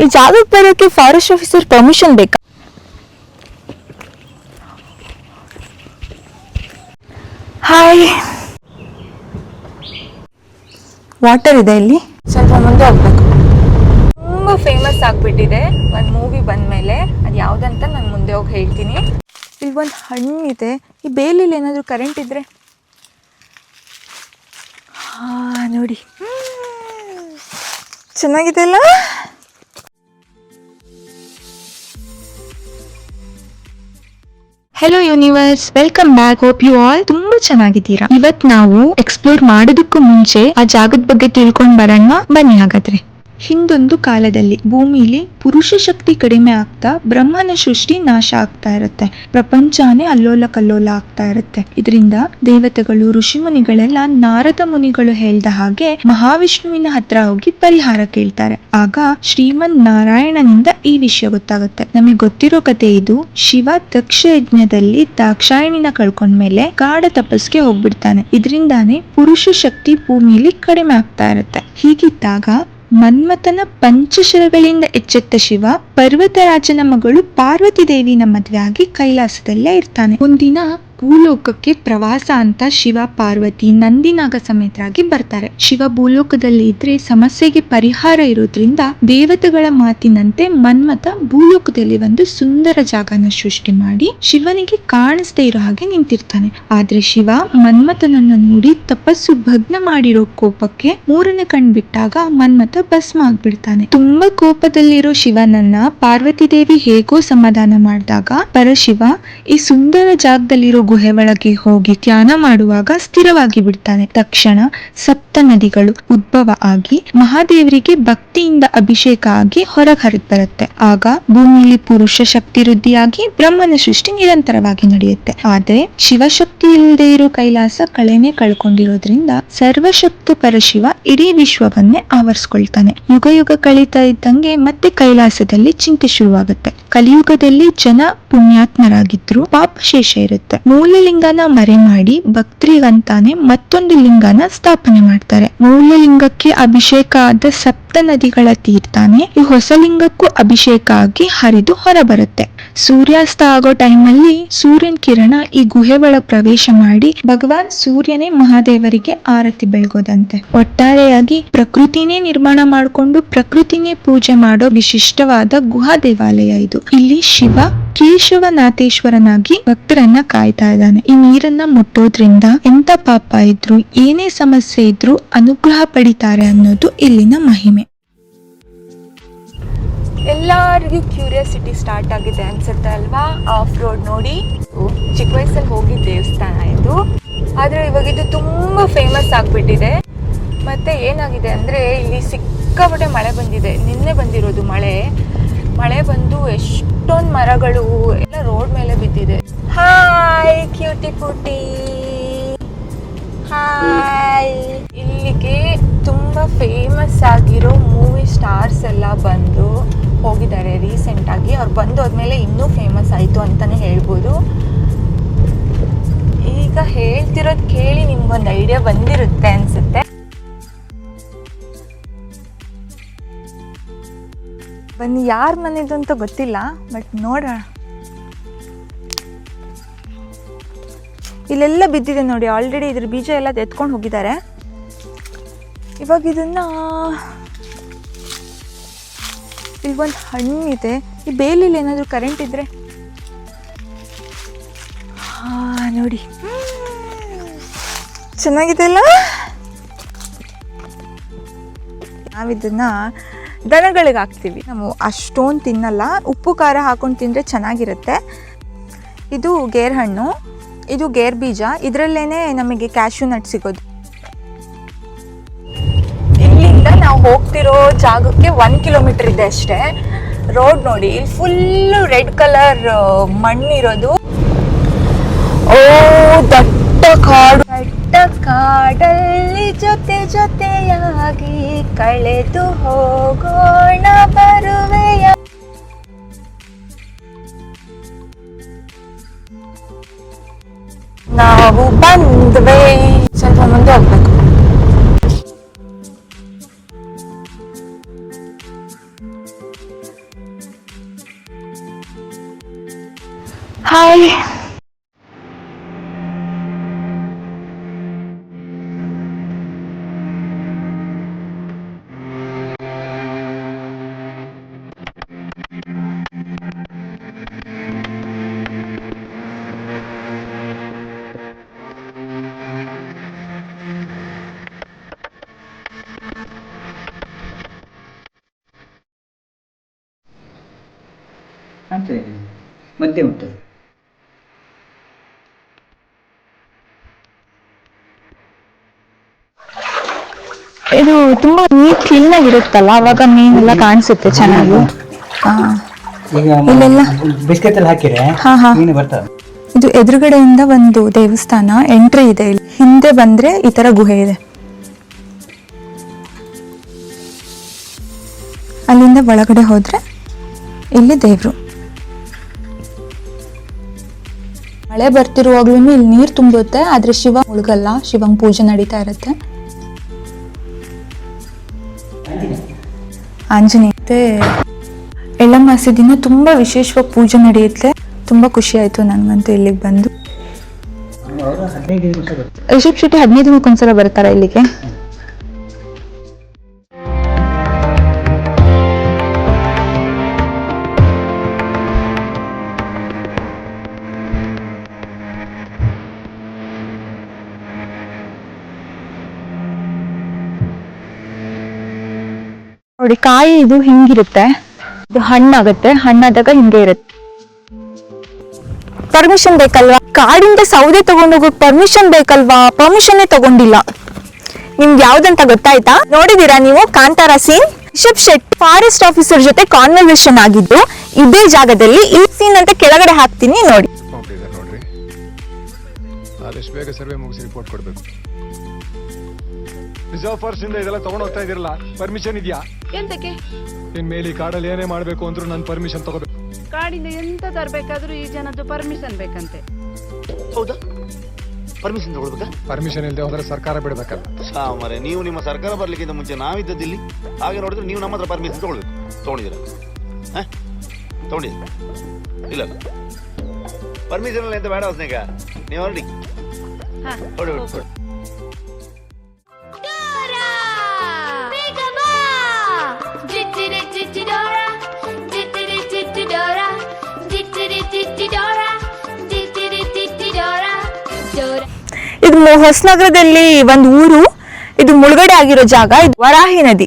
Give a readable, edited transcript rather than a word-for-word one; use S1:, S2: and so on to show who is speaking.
S1: ಈ ಜಾಗಕ್ಕೆ ಬರೋಕೆ ಫಾರೆಸ್ಟ್ ಆಫೀಸರ್ ಪರ್ಮಿಷನ್ ಬೇಕಾ? ಹಾಯ್, ವಾಟರ್ ಇದೆ ಇಲ್ಲಿ. ಸ್ವಲ್ಪ ಮುಂದೆ ಹೋಗ್ಬೇಕು. ತುಂಬಾ ಫೇಮಸ್ ಆಗ್ಬಿಟ್ಟಿದೆ ಒಂದು ಮೂವಿ ಬಂದ್ಮೇಲೆ. ಅದು ಯಾವ್ದಂತ ನಾನು ಮುಂದೆ ಹೋಗಿ ಹೇಳ್ತೀನಿ. ಇಲ್ಲಿ ಒಂದು ಹಣ್ಣು ಇದೆ. ಈ ಬೇಲಿಲಿ ಏನಾದರೂ ಕರೆಂಟ್ ಇದ್ರೆ ನೋಡಿ, ಚೆನ್ನಾಗಿದೆ ಅಲ್ಲ? Hello universe, welcome back. Hope you all ತುಂಬಾ ಚೆನ್ನಾಗಿದ್ದೀರಾ. ಇವತ್ ನಾವು ಎಕ್ಸ್ಪ್ಲೋರ್ ಮಾಡೋದಕ್ಕೂ ಮುಂಚೆ ಆ ಜಾಗದ ಬಗ್ಗೆ ತಿಳ್ಕೊಂಡ್ ಬರೋಣ ಬನ್ನಿ. ಹಾಗಾದ್ರೆ, ಹಿಂದೊಂದು ಕಾಲದಲ್ಲಿ ಭೂಮಿಲಿ ಪುರುಷ ಶಕ್ತಿ ಕಡಿಮೆ ಆಗ್ತಾ ಬ್ರಹ್ಮನ ಸೃಷ್ಟಿ ನಾಶ ಆಗ್ತಾ ಇರುತ್ತೆ. ಪ್ರಪಂಚನೇ ಅಲ್ಲೋಲ ಕಲ್ಲೋಲ ಆಗ್ತಾ ಇರುತ್ತೆ. ಇದರಿಂದ ದೇವತೆಗಳು, ಋಷಿಮುನಿಗಳೆಲ್ಲ ನಾರದ ಮುನಿಗಳು ಹೇಳ್ದ ಹಾಗೆ ಮಹಾವಿಷ್ಣುವಿನ ಹತ್ರ ಹೋಗಿ ಪರಿಹಾರ ಕೇಳ್ತಾರೆ. ಆಗ ಶ್ರೀಮನ್ ನಾರಾಯಣನಿಂದ ಈ ವಿಷಯ ಗೊತ್ತಾಗುತ್ತೆ. ನಮಗೆ ಗೊತ್ತಿರೋ ಕತೆ ಇದು. ಶಿವ ದಕ್ಷ ಯಜ್ಞದಲ್ಲಿ ದಾಕ್ಷಾಯಣಿನ ಕಳ್ಕೊಂಡ್ಮೇಲೆ ಗಾಢ ತಪಸ್ಗೆ ಹೋಗ್ಬಿಡ್ತಾನೆ. ಇದರಿಂದಾನೇ ಪುರುಷ ಶಕ್ತಿ ಭೂಮಿಲಿ ಕಡಿಮೆ ಆಗ್ತಾ ಇರುತ್ತೆ. ಹೀಗಿದ್ದಾಗ ಮನ್ಮಥನ ಪಂಚಶರಗಳಿಂದ ಎಚ್ಚೆತ್ತ ಶಿವ ಪರ್ವತರಾಜನ ಮಗಳು ಪಾರ್ವತಿ ದೇವಿನ ಮದುವೆ ಆಗಿ ಕೈಲಾಸದಲ್ಲೇ ಇರ್ತಾನೆ. ಒಂದಿನ ಭೂಲೋಕಕ್ಕೆ ಪ್ರವಾಸ ಅಂತ ಶಿವ ಪಾರ್ವತಿ ನಂದಿನಾಗ ಸಮೇತರಾಗಿ ಬರ್ತಾರೆ. ಶಿವ ಭೂಲೋಕದಲ್ಲಿ ಇದ್ರೆ ಸಮಸ್ಯೆಗೆ ಪರಿಹಾರ ಇರೋದ್ರಿಂದ ದೇವತೆಗಳ ಮಾತಿನಂತೆ ಮನ್ಮಥ ಭೂಲೋಕದಲ್ಲಿ ಒಂದು ಸುಂದರ ಜಾಗನ ಸೃಷ್ಟಿ ಮಾಡಿ ಶಿವನಿಗೆ ಕಾಣಿಸದೇ ಇರೋ ಹಾಗೆ ನಿಂತಿರ್ತಾನೆ. ಆದ್ರೆ ಶಿವ ಮನ್ಮಥನನ್ನು ನೋಡಿ ತಪಸ್ಸು ಭಗ್ನ ಮಾಡಿರೋ ಕೋಪಕ್ಕೆ ಮೂರನೇ ಕಣ್ ಬಿಟ್ಟಾಗ ಮನ್ಮಥ ಭಸ್ಮ ಆಗ್ಬಿಡ್ತಾನೆ. ತುಂಬಾ ಕೋಪದಲ್ಲಿರೋ ಶಿವನನ್ನ ಪಾರ್ವತಿ ದೇವಿ ಹೇಗೋ ಸಮಾಧಾನ ಮಾಡಿದಾಗ ಪರಶಿವ ಈ ಸುಂದರ ಜಾಗದಲ್ಲಿರೋ ಗುಹೆ ಒಳಗೆ ಹೋಗಿ ಧ್ಯಾನ ಮಾಡುವಾಗ ಸ್ಥಿರವಾಗಿ ಬಿಡ್ತಾನೆ. ತಕ್ಷಣ ಸಪ್ತ ನದಿಗಳು ಉದ್ಭವ ಆಗಿ ಮಹಾದೇವರಿಗೆ ಭಕ್ತಿಯಿಂದ ಅಭಿಷೇಕ ಆಗಿ ಹೊರಗೆ ಹರಿದು ಬರುತ್ತೆ. ಆಗ ಭೂಮಿಯಲ್ಲಿ ಪುರುಷ ಶಕ್ತಿ ವೃದ್ಧಿಯಾಗಿ ಬ್ರಹ್ಮನ ಸೃಷ್ಟಿ ನಿರಂತರವಾಗಿ ನಡೆಯುತ್ತೆ. ಆದ್ರೆ ಶಿವಶಕ್ತಿ ಇಲ್ಲದೆ ಇರೋ ಕೈಲಾಸ ಕಳೆನೆ ಕಳ್ಕೊಂಡಿರೋದ್ರಿಂದ ಸರ್ವಶಕ್ತ ಪರಶಿವ ಇಡೀ ವಿಶ್ವವನ್ನೇ ಆವರಿಸ್ಕೊಳ್ತಾನೆ. ಯುಗ ಯುಗ ಕಳೀತಾ ಇದ್ದಂಗೆ ಮತ್ತೆ ಕೈಲಾಸದಲ್ಲಿ ಚಿಂತೆ ಶುರುವಾಗುತ್ತೆ. ಕಲಿಯುಗದಲ್ಲಿ ಜನ ಪುಣ್ಯಾತ್ಮರಾಗಿದ್ರು ಪಾಪ ಶೇಷ ಇರುತ್ತೆ. ಮೂಲ ಲಿಂಗನ ಮರೆ ಮಾಡಿ ಭಕ್ತರಿಗಂತಾನೆ ಮತ್ತೊಂದು ಲಿಂಗನ ಸ್ಥಾಪನೆ ಮಾಡ್ತಾರೆ. ಮೂಲ ಲಿಂಗಕ್ಕೆ ಅಭಿಷೇಕ ಆದ ಸಪ್ತ ನದಿಗಳ ತೀರ್ಥಾನೆ ಈ ಹೊಸ ಲಿಂಗಕ್ಕೂ ಅಭಿಷೇಕ ಆಗಿ ಹರಿದು ಹೊರ ಬರುತ್ತೆ. ಸೂರ್ಯಾಸ್ತ ಆಗೋ ಟೈಮಲ್ಲಿ ಸೂರ್ಯನ ಕಿರಣ ಈ ಗುಹೆ ಒಳಗೆ ಪ್ರವೇಶ ಮಾಡಿ ಭಗವಾನ್ ಸೂರ್ಯನೇ ಮಹಾದೇವರಿಗೆ ಆರತಿ ಬೆಳಗೋದಂತೆ. ಒಟ್ಟಾರೆಯಾಗಿ ಪ್ರಕೃತಿನೇ ನಿರ್ಮಾಣ ಮಾಡಿಕೊಂಡು ಪ್ರಕೃತಿನೇ ಪೂಜೆ ಮಾಡೋ ವಿಶಿಷ್ಟವಾದ ಗುಹಾ ದೇವಾಲಯ ಇದು. ಇಲ್ಲಿ ಶಿವ ಕೇಶವನಾಥೇಶ್ವರನಾಗಿ ಭಕ್ತರನ್ನ ಕಾಯ್ತಾ ಇದ್ದಾನೆ. ಈ ನೀರನ್ನ ಮುಟ್ಟೋದ್ರಿಂದ ಎಂತ ಪಾಪ ಇದ್ರು ಏನೇ ಸಮಸ್ಯೆ ಇದ್ರು ಅನುಗ್ರಹ ಪಡಿತಾರೆ ಅನ್ನೋದು ಇಲ್ಲಿನ ಮಹಿಮೆ. ಎಲ್ಲರಿಗೂ ಕ್ಯೂರಿಯಾಸಿಟಿ ಸ್ಟಾರ್ಟ್ ಆಗಿದೆ ಅನ್ಸುತ್ತೆ ಅಲ್ವಾ? ಆಫ್ ರೋಡ್ ನೋಡಿ. ಚಿಕ್ಕ ವಯಸ್ಸಲ್ಲಿ ಹೋಗಿದ್ದ ದೇವಸ್ಥಾನ ಇದು, ಆದ್ರೆ ಇವಾಗ ಇದು ತುಂಬಾ ಫೇಮಸ್ ಆಗ್ಬಿಟ್ಟಿದೆ. ಮತ್ತೆ ಏನಾಗಿದೆ ಅಂದ್ರೆ ಇಲ್ಲಿ ಸಿಕ್ಕಾಪಟ್ಟೆ ಮಳೆ ಬಂದಿದೆ. ನಿನ್ನೆ ಬಂದಿರೋದು ಮಳೆ ಬಂದು ಎಷ್ಟೊಂದು ಮರಗಳು ಎಲ್ಲ ರೋಡ್ ಮೇಲೆ ಬಿದ್ದಿದೆ. ಹಾಯ್ ಕ್ಯೂಟಿ ಪೂಟಿ, ಹಾಯ್. ಇಲ್ಲಿಗೆ ತುಂಬಾ ಫೇಮಸ್ ಆಗಿರೋ ಮೂವಿ ಸ್ಟಾರ್ಸ್ ಎಲ್ಲ ಬಂದು ಹೋಗಿದ್ದಾರೆ ರೀಸೆಂಟ್ ಆಗಿ. ಅವ್ರು ಬಂದು ಹೋದ್ಮೇಲೆ ಇನ್ನೂ ಫೇಮಸ್ ಆಯ್ತು ಅಂತಾನೆ ಹೇಳ್ಬೋದು. ಈಗ ಹೇಳ್ತಿರೋದು ಕೇಳಿ ನಿಮ್ಗೊಂದು ಐಡಿಯಾ ಬಂದಿರುತ್ತೆ ಅನ್ಸುತ್ತೆ. ಬನ್ನಿ, ಯಾರ ಮನೆದು ಅಂತ ಗೊತ್ತಿಲ್ಲ, ಬಟ್ ನೋಡೋಣ. ಇಲ್ಲೆಲ್ಲ ಬಿದ್ದಿದೆ ನೋಡಿ. ಆಲ್ರೆಡಿ ಇದ್ರ ಬೀಜ ಎಲ್ಲ ಎತ್ಕೊಂಡು ಹೋಗಿದ್ದಾರೆ. ಇವಾಗ ಇದನ್ನ ಇಲ್ಲಿ ಒಂದು ಹಣ್ಣು ಇದೆ. ಈ ಬೇಲಿಲಿ ಏನಾದರೂ ಕರೆಂಟ್ ಇದ್ರೆ ನೋಡಿ, ಚೆನ್ನಾಗಿದೆ ಅಲ್ಲ? ನಾವಿದನ್ನ ದನಗಳಿಗೆ ಹಾಕ್ತೀವಿ. ನಾವು ಅಷ್ಟೊಂದು ತಿನ್ನಲ್ಲ. ಉಪ್ಪು ಖಾರ ಹಾಕೊಂಡು ತಿಂದರೆ ಚೆನ್ನಾಗಿರುತ್ತೆ. ಇದು ಗೇರ್ ಹಣ್ಣು, ಇದು ಗೇರ್ ಬೀಜ. ಇದರಲ್ಲೇನೆ ನಮಗೆ ಕ್ಯಾಶ್ಯೂ ನಟ್ ಸಿಗೋದು. ಇಲ್ಲಿಂದ ನಾವು ಹೋಗ್ತಿರೋ ಜಾಗಕ್ಕೆ 1 ಕಿಲೋಮೀಟರ್ ಇದೆ ಅಷ್ಟೇ. ರೋಡ್ ನೋಡಿ, ಫುಲ್ಲು ರೆಡ್ ಕಲರ್ ಮಣ್ಣಿರೋದು. ಓ ದಟ್ಟ ಕಾಡು. ದಟ್ಟ ಕಾಡಲ್ಲಿ ಜೊತೆ ಜೊತೆಯಾಗಿ ಕಳೆದು ಹೋಗೋಣ ಬರುವೆಯ. ನಾವು ಬಂದ್ವಿ. ಸ್ವಲ್ಪ ಮುಂದೆ ಹೋಗ್ಬೇಕು. ಹಾಯ್.
S2: ಅಂತ ಮಧ್ಯೆ ಉಂಟು.
S1: ಇದು ತುಂಬಾ ನೀರ್ ಕ್ಲೀನ್ ಆಗಿರುತ್ತಲ್ಲ, ಅವಾಗ ಮೀನೆಲ್ಲ ಕಾಣಿಸುತ್ತೆ ಚೆನ್ನಾಗಿ.
S2: ಈಗ
S1: ಇಲ್ಲೆಲ್ಲ
S2: ಬಿಸ್ಕೆಟ್ ಎಲ್ಲ ಹಾಕಿದ್ರೆ
S1: ಹಾ ಹಾ
S2: ಮೀನು ಬರ್ತದೆ.
S1: ಇದು ಎದುರುಗಡೆಯಿಂದ ಒಂದು ದೇವಸ್ಥಾನ ಎಂಟ್ರಿ ಇದೆ. ಇಲ್ಲಿ ಹಿಂದೆ ಬಂದ್ರೆ ಈ ತರ ಗುಹೆ ಇದೆ. ಅಲ್ಲಿಂದ ಒಳಗಡೆ ಹೋದ್ರೆ ಇಲ್ಲಿ ದೇವ್ರು. ಮಳೆ ಬರ್ತಿರುವಾಗ್ಲೂ ಇಲ್ಲಿ ನೀರ್ ತುಂಬುತ್ತೆ, ಆದ್ರೆ ಶಿವ ಮುಳುಗಲ್ಲ. ಶಿವಂಗ್ ಪೂಜೆ ನಡೀತಾ ಇರತ್ತೆ. ಆಂಜನೇಯ ಮತ್ತೆ ಎಳ್ಳಮಾಸಿ ದಿನ ತುಂಬಾ ವಿಶೇಷವಾಗಿ ಪೂಜೆ ನಡೆಯುತ್ತೆ. ತುಂಬಾ ಖುಷಿ ಆಯ್ತು ನನ್ಗಂತೂ ಇಲ್ಲಿಗೆ ಬಂದು. ರಿಷಬ್ ಶೆಟ್ಟಿ 15 ದಿನಕ್ಕೊಂದ್ಸಲ ಬರ್ತಾರ ಇಲ್ಲಿಗೆ. ನೋಡಿ, ಕಾಯಿ ಇದು ಹಿಂಗಿರುತ್ತೆ, ಇದು ಹಣ್ಣಾಗತ್ತೆ. ಹಣ್ಣಾದಾಗ ಹಿಂಗೆ ಇರುತ್ತೆ. ಪರ್ಮಿಷನ್ ಬೇಕಲ್ವಾ? ಕಾಡಿಂದ ಸೌದೆ ತಗೊಂಡು ಹೋಗಕ್ ಪರ್ಮಿಷನ್ ಬೇಕಲ್ವಾ? ಪರ್ಮಿಷನ್ ತಗೊಂಡಿಲ್ಲ. ನಿಮ್ಗೆ ಯಾವ್ದಂತ ಗೊತ್ತಾಯ್ತಾ? ನೋಡಿದೀರಾ ನೀವು Kantara scene? Rishab Shetty forest officer ಜೊತೆ ಕಾನ್ವರ್ಸೇಷನ್ ಆಗಿದ್ದು ಇದೇ ಜಾಗದಲ್ಲಿ. ಈ ಸೀನ್ ಅಂತ ಕೆಳಗಡೆ ಹಾಕ್ತೀನಿ ನೋಡಿ.
S3: ನೋಡ್ರಿ, ಆದಷ್ಟು ಬೇಗ ಸರ್ವೆ ಮುಗಿಸಿ ರಿಪೋರ್ಟ್ ಕೊಡ್ಬೇಕು. ರಿಸರ್ವ್ ಫಾರೆಸ್ಟ್ ಇಂದ ಇದೆಲ್ಲ ತಗೊಂಡು ಹೋಗ್ತಾ ಇದಿರಲ್ಲ, ಪರ್ಮಿಷನ್ ಇದೆಯಾ?
S4: ಎಂತಕ್ಕೆ?
S3: ಇನ್ ಮೇಲೆ ಈ ಕಾಡಲ್ಲಿ ಏನೇ ಮಾಡ್ಬೇಕು ಅಂದ್ರೂ ನಾನು ಪರ್ಮಿಷನ್ ತಗೋಬೇಕು.
S4: ಕಾಡಿಂದ ಎಂತ ತರ್ಬೇಕಾದ್ರೂ ಈ ಜನದ್ದು ಪರ್ಮಿಷನ್ ಬೇಕಂತೆ.
S5: ಹೌದಾ? ಪರ್ಮಿಷನ್ ತಗೊಳ್ಬೇಕಾ?
S3: ಪರ್ಮಿಷನ್ ಇಲ್ಲದೆ ಹೋದ್ರೆ ಸರ್ಕಾರ ಬಿಡ್ಬೇಕಲ್ಲ.
S5: ಸಾಮರೆ, ನೀವು ನಿಮ್ಮ ಸರ್ಕಾರ ಬರ್ಲಿಕ್ಕಿಂತ ಮುಂಚೆ ನಾವಿದ್ದದಿಲ್ಲಿ. ಹಾಗೆ ನೋಡಿದ್ರೆ ನೀವು ನಮ್ಮ ಹತ್ರ ಪರ್ಮಿಷನ್ ತಗೊಳ್ಬೇಕು. ತಗೊಂಡಿದ್ದೀರಾ? ತಗೊಂಡಿದ್ದೀರಾ? ಇಲ್ಲ ಪರ್ಮಿಷನ್ ಎಲ್ಲ ಎಂತ ಬೇಡ ಹೊಸನೇಗ. ನೀವು ಹೊರಡಿ ಹೊಡಿ ಹೊಡಿ.
S1: ಇದು ಹೊಸನಗರದಲ್ಲಿ ಒಂದು ಊರು. ಇದು ಮುಳುಗಡೆ ಆಗಿರೋ ಜಾಗ. ಇದು ವರಾಹಿ ನದಿ.